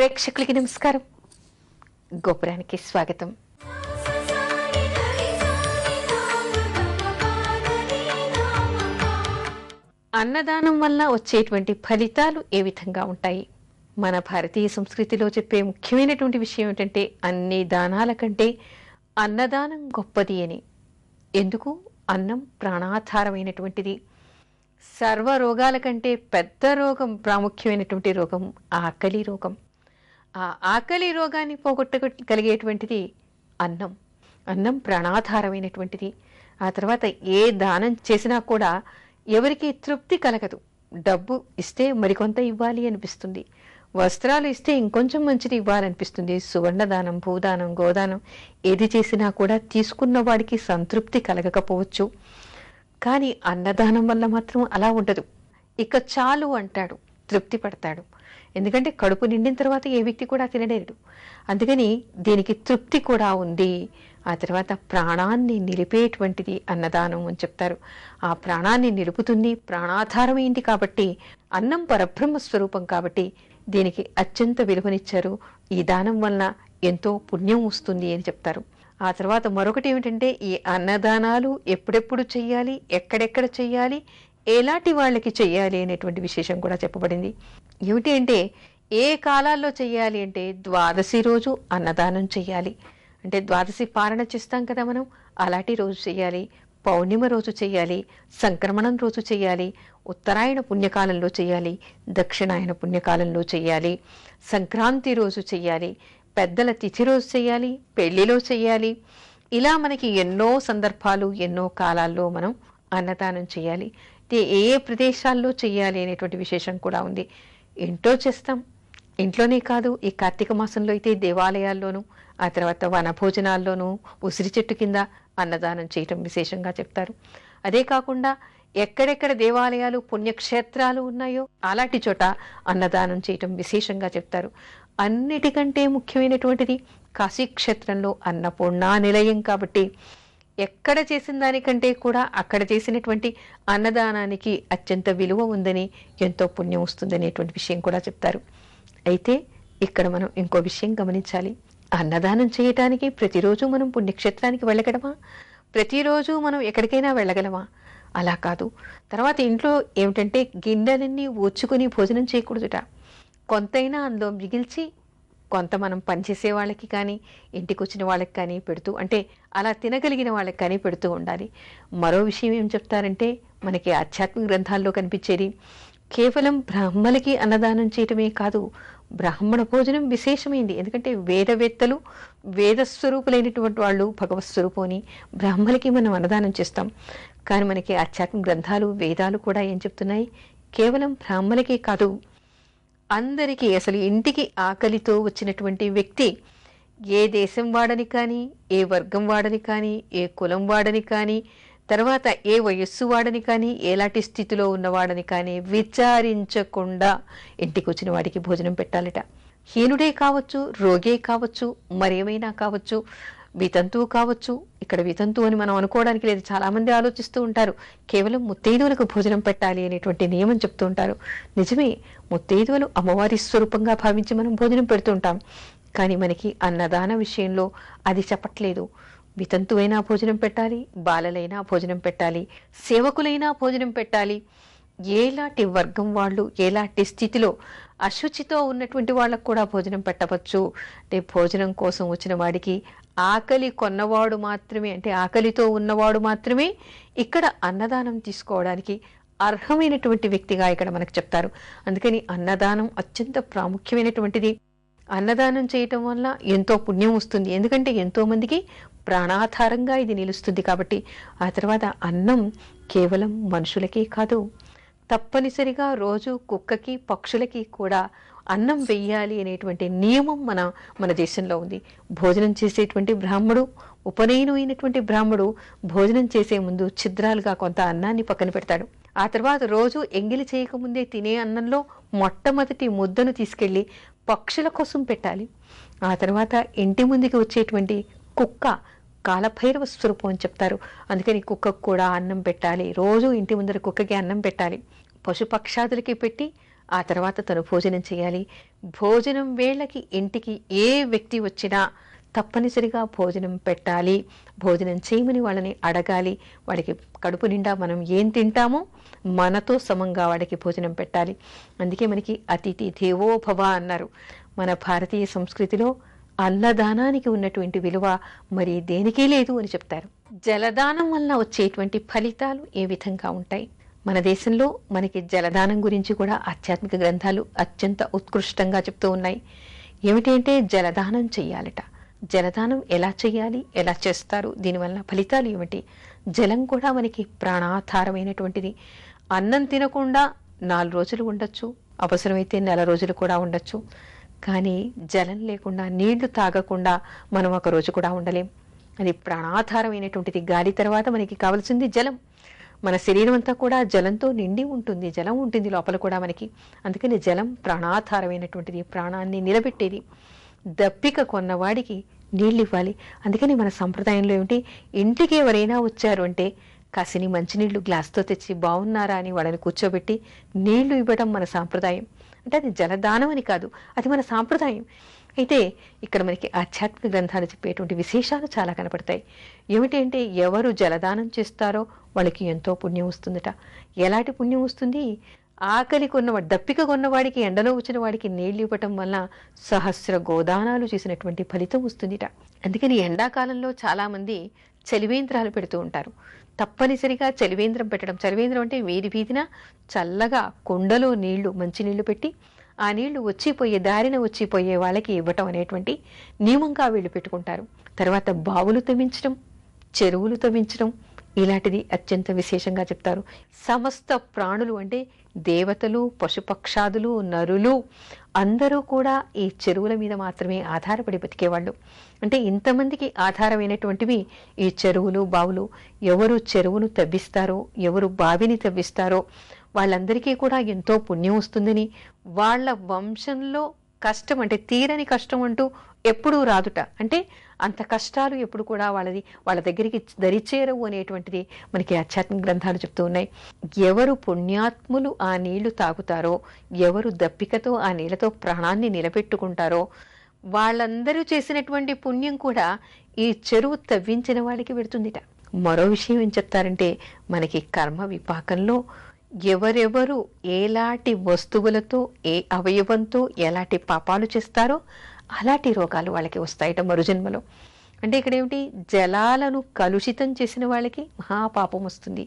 ప్రేక్షకులకి నమస్కారం. గోపురానికి స్వాగతం. అన్నదానం వల్ల వచ్చేటువంటి ఫలితాలు ఏ విధంగా ఉంటాయి? మన భారతీయ సంస్కృతిలో చెప్పే ముఖ్యమైనటువంటి విషయం ఏంటంటే అన్ని దానాల కంటే అన్నదానం గొప్పది అని. ఎందుకు? అన్నం ప్రాణాధారమైనటువంటిది. సర్వ రోగాల కంటే పెద్ద రోగం, ప్రాముఖ్యమైనటువంటి రోగం ఆకలి రోగం. ఆ ఆకలి రోగాన్ని పోగొట్టగలిగేటువంటిది అన్నం. అన్నం ప్రాణాధారమైనటువంటిది. ఆ తర్వాత ఏ దానం చేసినా కూడా ఎవరికి తృప్తి కలగదు. డబ్బు ఇస్తే మరికొంత ఇవ్వాలి అనిపిస్తుంది, వస్త్రాలు ఇస్తే ఇంకొంచెం మంచిది ఇవ్వాలనిపిస్తుంది, సువర్ణదానం, భూదానం, గోదానం ఏది చేసినా కూడా తీసుకున్న వాడికి సంతృప్తి కలగకపోవచ్చు. కానీ అన్నదానం వల్ల మాత్రం అలా ఉండదు. ఇక చాలు అంటాడు, తృప్తి పడతాడు. ఎందుకంటే కడుపు నిండిన తర్వాత ఏ వ్యక్తి కూడా తినలేడు. అందుకని దీనికి తృప్తి కూడా ఉంది. ఆ తర్వాత ప్రాణాన్ని నిలిపేటువంటిది అన్నదానం అని చెప్తారు. ఆ ప్రాణాన్ని నిలుపుతుంది, ప్రాణాధారమైంది కాబట్టి, అన్నం పరబ్రహ్మ స్వరూపం కాబట్టి దీనికి అత్యంత విలువనిచ్చారు. ఈ దానం వలన ఎంతో పుణ్యం వస్తుంది అని చెప్తారు. ఆ తర్వాత మరొకటి ఏమిటంటే ఈ అన్నదానాలు ఎప్పుడెప్పుడు చెయ్యాలి, ఎక్కడెక్కడ చెయ్యాలి, ఎలాంటి వాళ్ళకి చెయ్యాలి అనేటువంటి విశేషం కూడా చెప్పబడింది. ఏమిటి అంటే ఏ కాలాల్లో చెయ్యాలి అంటే ద్వాదశి రోజు అన్నదానం చెయ్యాలి. అంటే ద్వాదశి పారణ చేస్తాం కదా మనం, అలాంటి రోజు చెయ్యాలి. పౌర్ణిమ రోజు చెయ్యాలి, సంక్రమణం రోజు చెయ్యాలి, ఉత్తరాయణ పుణ్యకాలంలో చెయ్యాలి, దక్షిణాయన పుణ్యకాలంలో చెయ్యాలి, సంక్రాంతి రోజు చెయ్యాలి, పెద్దల తిథి రోజు చెయ్యాలి, పెళ్లిలో చెయ్యాలి. ఇలా మనకి ఎన్నో సందర్భాలు, ఎన్నో కాలాల్లో మనం అన్నదానం చేయాలి. ఏ ప్రదేశాల్లో చెయ్యాలి అనేటువంటి విశేషం కూడా ఉంది. ఇంట్లో చేస్తాం, ఇంట్లోనే కాదు, ఈ కార్తీక మాసంలో అయితే దేవాలయాల్లోనూ, ఆ తర్వాత వనభోజనాల్లోనూ ఉసిరి చెట్టు కింద అన్నదానం చేయటం విశేషంగా చెప్తారు. అదే కాకుండా ఎక్కడెక్కడ దేవాలయాలు, పుణ్యక్షేత్రాలు ఉన్నాయో అలాంటి చోట అన్నదానం చేయటం విశేషంగా చెప్తారు. అన్నిటికంటే ముఖ్యమైనటువంటిది కాశీక్షేత్రంలో అన్నపూర్ణా నిలయం కాబట్టి ఎక్కడ చేసిన దానికంటే కూడా అక్కడ చేసినటువంటి అన్నదానానికి అత్యంత విలువ ఉందని, ఎంతో పుణ్యం వస్తుందనేటువంటి విషయం కూడా చెప్తారు. అయితే ఇక్కడ మనం ఇంకో విషయం గమనించాలి. అన్నదానం చేయటానికి ప్రతిరోజు మనం పుణ్యక్షేత్రానికి వెళ్ళగలమా? ప్రతిరోజు మనం ఎక్కడికైనా వెళ్ళగలమా? అలా కాదు. తర్వాత ఇంట్లో ఏమిటంటే గిన్నెలన్నీ ఊడ్చుకుని భోజనం చేయకూడదుట. కొంతైనా అందులో మిగిల్చి కొంత మనం పనిచేసే వాళ్ళకి కానీ, ఇంటికి వచ్చిన వాళ్ళకి కానీ పెడుతూ, అంటే అలా తినగలిగిన వాళ్ళకి కానీ పెడుతూ ఉండాలి. మరో విషయం ఏం చెప్తారంటే మనకి ఆధ్యాత్మిక గ్రంథాల్లో కనిపించేది కేవలం బ్రాహ్మలకి అన్నదానం చేయటమే కాదు, బ్రాహ్మణ భోజనం విశేషమైంది. ఎందుకంటే వేదవేత్తలు, వేదస్వరూపులైనటువంటి వాళ్ళు భగవత్ స్వరూపోని బ్రాహ్మలకి మనం అన్నదానం చేస్తాం. కానీ మనకి ఆధ్యాత్మిక గ్రంథాలు, వేదాలు కూడా ఏం చెప్తున్నాయి? కేవలం బ్రాహ్మలకే కాదు, అందరికీ, అసలు ఇంటికి ఆకలితో వచ్చినటువంటి వ్యక్తి ఏ దేశం వాడని కానీ, ఏ వర్గం వాడని కానీ, ఏ కులం వాడని కానీ, తర్వాత ఏ వయస్సు వాడని కానీ, ఎలాంటి స్థితిలో ఉన్నవాడని కానీ విచారించకుండా ఇంటికి వచ్చిన వాడికి భోజనం పెట్టాలట. హీనుడే కావచ్చు, రోగే కావచ్చు, మరేమైనా కావచ్చు, వితంతువు కావచ్చు. ఇక్కడ వితంతువు అని మనం అనుకోవడానికి లేదు. చాలామంది ఆలోచిస్తూ ఉంటారు కేవలం ముత్తైదువులకు భోజనం పెట్టాలి అనేటువంటి నియమం చెప్తూ ఉంటారు. నిజమే, ముత్తైదువులు అమ్మవారి స్వరూపంగా భావించి మనం భోజనం పెడుతూ ఉంటాం. కానీ మనకి అన్నదాన విషయంలో అది చెప్పట్లేదు. వితంతువైనా భోజనం పెట్టాలి, బాలలైనా భోజనం పెట్టాలి, సేవకులైనా భోజనం పెట్టాలి. ఎలాంటి వర్గం వాళ్ళు, ఎలాంటి స్థితిలో అశుచితో ఉన్నటువంటి వాళ్ళకు కూడా భోజనం పెట్టవచ్చు. అంటే భోజనం కోసం వచ్చిన వాడికి ఆకలి కొన్నవాడు మాత్రమే, అంటే ఆకలితో ఉన్నవాడు మాత్రమే ఇక్కడ అన్నదానం తీసుకోవడానికి అర్హమైనటువంటి వ్యక్తిగా ఇక్కడ మనకు చెప్తారు. అందుకని అన్నదానం అత్యంత ప్రాముఖ్యమైనటువంటిది. అన్నదానం చేయటం వల్ల ఎంతో పుణ్యం వస్తుంది. ఎందుకంటే ఎంతో మందికి ప్రాణాధారంగా ఇది నిలుస్తుంది కాబట్టి. ఆ తర్వాత అన్నం కేవలం మనుషులకే కాదు, తప్పనిసరిగా రోజు కుక్కకి, పక్షులకి కూడా అన్నం వెయ్యాలి అనేటువంటి నియమం మన దేశంలో ఉంది. భోజనం చేసేటువంటి బ్రాహ్మడు, ఉపనయనం అయినటువంటి బ్రాహ్మడు భోజనం చేసే ముందు ఛిద్రాలుగా కొంత అన్నాన్ని పక్కన పెడతాడు. ఆ తర్వాత రోజు ఎంగిలి చేయకముందే తినే అన్నంలో మొట్టమొదటి ముద్దను తీసుకెళ్లి పక్షుల కోసం పెట్టాలి. ఆ తర్వాత ఇంటి ముందుకి వచ్చేటువంటి కుక్క కాలభైరవ స్వరూపం అని చెప్తారు. అందుకని కుక్కకు కూడా అన్నం పెట్టాలి. రోజు ఇంటి ముందర కుక్కకి అన్నం పెట్టాలి. పశుపక్షాదులకి పెట్టి ఆ తర్వాత తను భోజనం చేయాలి. భోజనం వేళకి ఇంటికి ఏ వ్యక్తి వచ్చినా తప్పనిసరిగా భోజనం పెట్టాలి. భోజనం చేయమని వాళ్ళని అడగాలి. వాడికి కడుపు నిండా మనం ఏం తింటామో మనతో సమంగా వాడికి భోజనం పెట్టాలి. అందుకే మనకి అతిథి దేవో భవ అన్నారు. మన భారతీయ సంస్కృతిలో అన్నదానానికి ఉన్నటువంటి విలువ మరి దేనికీ లేదు అని చెప్తారు. జలదానం వల్ల వచ్చేటువంటి ఫలితాలు ఏ విధంగా ఉంటాయి? మన దేశంలో మనకి జలదానం గురించి కూడా ఆధ్యాత్మిక గ్రంథాలు అత్యంత ఉత్కృష్టంగా చెప్తూ ఉన్నాయి. ఏమిటి అంటే జలదానం చెయ్యాలట. జలదానం ఎలా చేయాలి, ఎలా చేస్తారు, దీనివల్ల ఫలితాలు ఏమిటి? జలం కూడా మనకి ప్రాణాధారమైనటువంటిది. అన్నం తినకుండా 4 రోజులు ఉండొచ్చు, అవసరమైతే 1 రోజులు కూడా ఉండొచ్చు. కానీ జలం లేకుండా, నీళ్లు తాగకుండా మనం 1 రోజు కూడా ఉండలేం. అది ప్రాణాధారమైనటువంటిది. గాలి తర్వాత మనకి కావాల్సింది జలం. మన శరీరం అంతా కూడా జలంతో నిండి ఉంటుంది. జలం ఉంటుంది లోపల కూడా మనకి. అందుకని జలం ప్రాణాధారమైనటువంటిది, ప్రాణాన్ని నిలబెట్టేది. దప్పిక కొన్నవాడికి నీళ్ళు ఇవ్వాలి. అందుకని మన సంప్రదాయంలో ఏమిటి, ఇంటికి ఎవరైనా వచ్చారు అంటే కాసిని మంచినీళ్లు గ్లాస్తో తెచ్చి బాగున్నారా అని వాళ్ళని కూర్చోబెట్టి నీళ్లు ఇవ్వడం మన సాంప్రదాయం. అంటే అది జలదానం అని కాదు, అది మన సాంప్రదాయం. అయితే ఇక్కడ మనకి ఆధ్యాత్మిక గ్రంథాలు చెప్పేటువంటి విశేషాలు చాలా కనపడతాయి. ఏమిటి అంటే ఎవరు జలదానం చేస్తారో వాళ్ళకి ఎంతో పుణ్యం వస్తుందట. ఎలాంటి పుణ్యం వస్తుంది? ఆకలి కొన్నవాడు, దప్పిక కొన్నవాడికి, ఎండలో వచ్చిన వాడికి నీళ్లు ఇవ్వటం వల్ల సహస్ర గోదానాలు చేసినటువంటి ఫలితం వస్తుందిట. అందుకని ఎండాకాలంలో చాలామంది చలివేంద్రాలు పెడుతూ ఉంటారు. తప్పనిసరిగా చలివేంద్రం పెట్టడం. చలివేంద్రం అంటే వీధి వీధిన చల్లగా కుండలో నీళ్లు, మంచినీళ్లు పెట్టి ఆ నీళ్లు వచ్చిపోయే దారిన వచ్చిపోయే వాళ్ళకి ఇవ్వటం అనేటువంటి నియమంగా వీళ్ళు పెట్టుకుంటారు. తర్వాత బావులు తవ్వించడం, చెరువులు తవ్వించడం ఇలాంటిది అత్యంత విశేషంగా చెప్తారు. సమస్త ప్రాణులు అంటే దేవతలు, పశుపక్షాదులు, నరులు అందరూ కూడా ఈ చెరువుల మీద మాత్రమే ఆధారపడి బతికేవాళ్ళు. అంటే ఇంతమందికి ఆధారమైనటువంటివి ఈ చెరువులు, బావులు. ఎవరు చెరువును తవ్విస్తారో, ఎవరు బావిని తవ్విస్తారో వాళ్ళందరికీ కూడా ఎంతో పుణ్యం వస్తుందని, వాళ్ళ వంశంలో కష్టం అంటే తీరని కష్టం అంటూ ఎప్పుడూ రాదుట. అంటే అంత కష్టాలు ఎప్పుడు కూడా వాళ్ళ దగ్గరికి దరిచేరవు అనేటువంటిది మనకి ఆధ్యాత్మిక గ్రంథాలు చెప్తూ ఉన్నాయి. ఎవరు పుణ్యాత్ములు ఆ నీళ్లు తాగుతారో, ఎవరు దప్పికతో ఆ నీళ్లతో ప్రాణాన్ని నిలబెట్టుకుంటారో వాళ్ళందరూ చేసినటువంటి పుణ్యం కూడా ఈ చెరువు తవ్వించిన వాడికి పెడుతుందిట. మరో విషయం ఏం చెప్తారంటే మనకి కర్మ విపాకంలో ఎవరెవరు ఎలాంటి వస్తువులతో, ఏ అవయవంతో ఎలాంటి పాపాలు చేస్తారో అలాంటి రోగాలు వాళ్ళకి వస్తాయట మరుజన్మలో. అంటే ఇక్కడ ఏమిటి, జలాలను కలుషితం చేసిన వాళ్ళకి మహాపాపం వస్తుంది.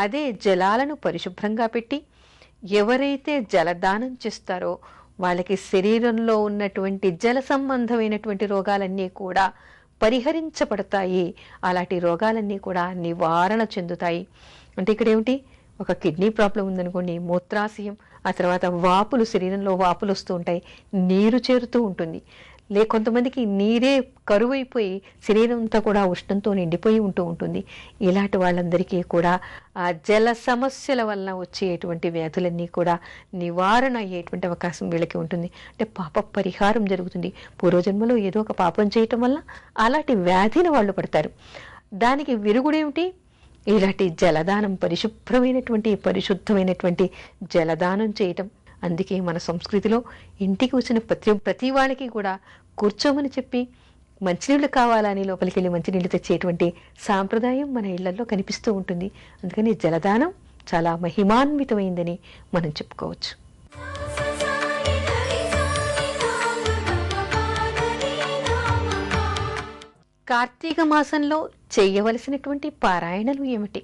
అదే జలాలను పరిశుభ్రంగా పెట్టి ఎవరైతే జలదానం చేస్తారో వాళ్ళకి శరీరంలో ఉన్నటువంటి జల సంబంధమైనటువంటి రోగాలన్నీ కూడా పరిహరించబడతాయి. అలాంటి రోగాలన్నీ కూడా నివారణ చెందుతాయి. అంటే ఇక్కడ ఏమిటి, ఒక కిడ్నీ ప్రాబ్లం ఉందనుకోండి, మూత్రాశయం, ఆ తర్వాత వాపులు, శరీరంలో వాపులు వస్తూ ఉంటాయి, నీరు చేరుతూ ఉంటుంది. కొంతమందికి నీరే కరువైపోయి శరీరం అంతా కూడా ఉష్ణంతో నిండిపోయి ఉంటూ ఉంటుంది. ఇలాంటి వాళ్ళందరికీ కూడా ఆ జల సమస్యల వల్ల వచ్చేటువంటి వ్యాధులన్నీ కూడా నివారణ అయ్యేటువంటి అవకాశం వీళ్ళకి ఉంటుంది. అంటే పాప పరిహారం జరుగుతుంది. పూర్వజన్మలో ఏదో ఒక పాపం చేయటం వల్ల అలాంటి వ్యాధిని వాళ్ళు పడతారు. దానికి విరుగుడేమిటి, ఇలాంటి జలదానం, పరిశుద్ధమైనటువంటి జలదానం చేయటం. అందుకే మన సంస్కృతిలో ఇంటికి వచ్చిన ప్రతి వాళ్ళకి కూడా కూర్చోమని చెప్పి మంచినీళ్ళు కావాలని లోపలికి వెళ్ళి మంచినీళ్ళు తెచ్చేటువంటి సాంప్రదాయం మన ఇళ్లలో కనిపిస్తూ ఉంటుంది. అందుకని జలదానం చాలా మహిమాన్వితమైందని మనం చెప్పుకోవచ్చు. కార్తీక మాసంలో చేయవలసినటువంటి పారాయణలు ఏమిటి?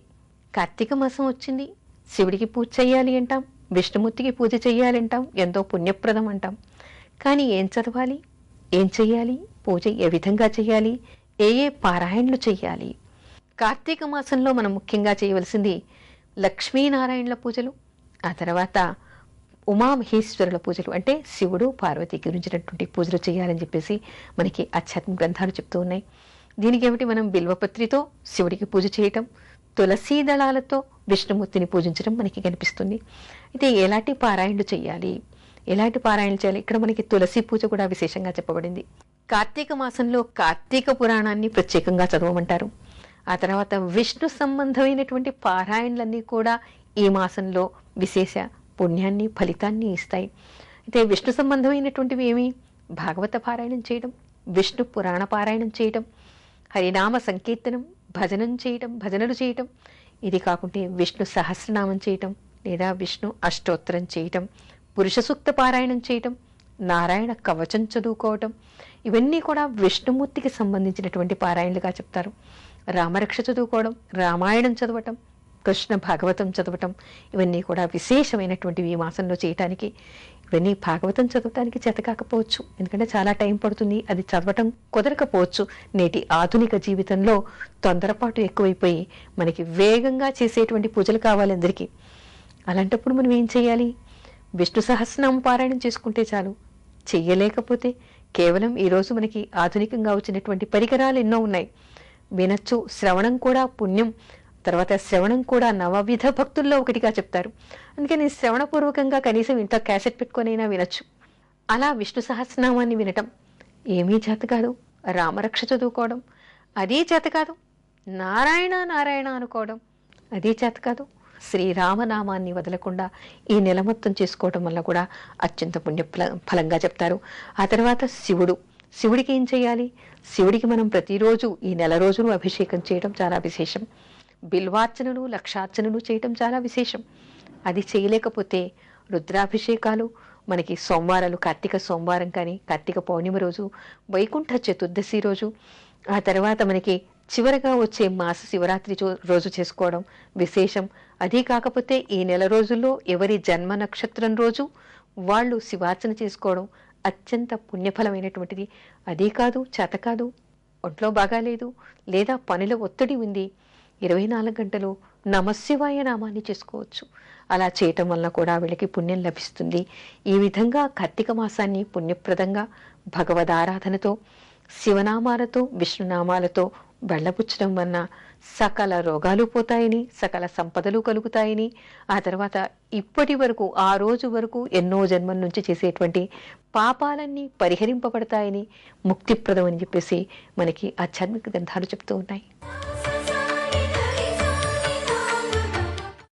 కార్తీక మాసం వచ్చింది, శివుడికి పూజ చేయాలి అంటాం, విష్ణుమూర్తికి పూజ చేయాలంటాం, ఎంతో పుణ్యప్రదం అంటాం. కానీ ఏం చదవాలి, ఏం చెయ్యాలి, పూజ ఏ విధంగా చేయాలి, ఏ పారాయణలు చెయ్యాలి? కార్తీక మాసంలో మనం ముఖ్యంగా చేయవలసింది లక్ష్మీనారాయణల పూజలు, ఆ తర్వాత ఉమామహేశ్వరుల పూజలు, అంటే శివుడు పార్వతి గురించినటువంటి పూజలు చేయాలని చెప్పేసి మనకి ఆధ్యాత్మిక గ్రంథాలు చెప్తూ ఉన్నాయి. దీనికి ఏమిటి, మనం బిల్వపత్రితో శివుడికి పూజ చేయటం, తులసీ దళాలతో విష్ణుమూర్తిని పూజించడం మనకి కనిపిస్తుంది. అయితే ఎలాంటి పారాయణలు చేయాలి, ఎలాంటి పారాయణలు చేయాలి? ఇక్కడ మనకి తులసి పూజ కూడా విశేషంగా చెప్పబడింది. కార్తీక మాసంలో కార్తీక పురాణాన్ని ప్రత్యేకంగా చదవమంటారు. ఆ తర్వాత విష్ణు సంబంధమైనటువంటి పారాయణలన్నీ కూడా ఈ మాసంలో విశేష పుణ్యాన్ని ఫలితాన్ని ఇస్తాయి. అయితే విష్ణు సంబంధమైనటువంటివి ఏమి? భాగవత పారాయణం చేయడం, విష్ణు పురాణ పారాయణం చేయడం, హరినామ సంకీర్తనం, భజనం చేయడం, భజనలు చేయటం. ఇది కాకుంటే విష్ణు సహస్రనామం చేయటం లేదా విష్ణు అష్టోత్తరం చేయటం, పురుష సూక్త పారాయణం చేయటం, నారాయణ కవచం చదువుకోవటం. ఇవన్నీ కూడా విష్ణుమూర్తికి సంబంధించినటువంటి పారాయణలుగా చెప్తారు. రామరక్ష చదువుకోవడం, రామాయణం చదవటం, కృష్ణ భాగవతం చదవటం, ఇవన్నీ కూడా విశేషమైనటువంటివి ఈ మాసంలో చేయటానికి. ఇవన్నీ భాగవతం చదవటానికి చేత కాకపోవచ్చు, ఎందుకంటే చాలా టైం పడుతుంది, అది చదవటం కుదరకపోవచ్చు. నేటి ఆధునిక జీవితంలో తొందరపాటు ఎక్కువైపోయి మనకి వేగంగా చేసేటువంటి పూజలు కావాలి అందరికీ. అలాంటప్పుడు మనం ఏం చేయాలి? విష్ణు సహస్రనామ పారాయణం చేసుకుంటే చాలు. చెయ్యలేకపోతే కేవలం ఈరోజు మనకి ఆధునికంగా వచ్చినటువంటి పరికరాలు ఎన్నో ఉన్నాయి, వినొచ్చు. శ్రవణం కూడా పుణ్యం. తర్వాత శ్రవణం కూడా నవవిధ భక్తుల్లో ఒకటిగా చెప్తారు. అందుకని శ్రవణపూర్వకంగా కనీసం ఇంట్లో క్యాసెట్ పెట్టుకొనైనా వినొచ్చు. అలా విష్ణు సహస్రనామాన్ని వినటం ఏమీ చేత కాదు. రామరక్ష చదువుకోవడం అదీ చేత కాదు. నారాయణ నారాయణ అనుకోవడం అదీ చేత కాదు. శ్రీరామనామాన్ని వదలకుండా ఈ నెల మొత్తం చేసుకోవడం వల్ల కూడా అత్యంత పుణ్య ఫలంగా చెప్తారు. ఆ తర్వాత శివుడికి ఏం చేయాలి? శివుడికి మనం ప్రతిరోజు ఈ నెల రోజులు అభిషేకం చేయడం చాలా విశేషం. బిల్వార్చనలు, లక్షార్చనలు చేయటం చాలా విశేషం. అది చేయలేకపోతే రుద్రాభిషేకాలు, మనకి సోమవారాలు, కార్తీక సోమవారం కానీ, కార్తీక పౌర్ణిమ రోజు, వైకుంఠ చతుర్దశి రోజు, ఆ తర్వాత మనకి చివరగా వచ్చే మాస శివరాత్రి రోజు చేసుకోవడం విశేషం. అదీ కాకపోతే ఈ నెల రోజుల్లో ఎవరి జన్మ నక్షత్రం రోజు వాళ్ళు శివార్చన చేసుకోవడం అత్యంత పుణ్యఫలమైనటువంటిది. అదీ కాదు, చేత కాదు, ఒంట్లో బాగాలేదు లేదా పనుల ఒత్తిడి ఉంది, 24 గంటలు నమశివాయ నామాన్ని చేసుకోవచ్చు. అలా చేయటం వల్ల కూడా వీళ్ళకి పుణ్యం లభిస్తుంది. ఈ విధంగా కార్తీక మాసాన్ని పుణ్యప్రదంగా భగవదారాధనతో, శివనామాలతో, విష్ణునామాలతో వెళ్ళబుచ్చడం వలన సకల రోగాలు పోతాయని, సకల సంపదలు కలుగుతాయని, ఆ తర్వాత ఇప్పటి వరకు ఆ రోజు వరకు ఎన్నో జన్మల నుంచి చేసేటువంటి పాపాలన్నీ పరిహరింపబడతాయని, ముక్తిప్రదం అని చెప్పేసి మనకి ఆధ్యాత్మిక గ్రంథాలు చెప్తూ ఉన్నాయి.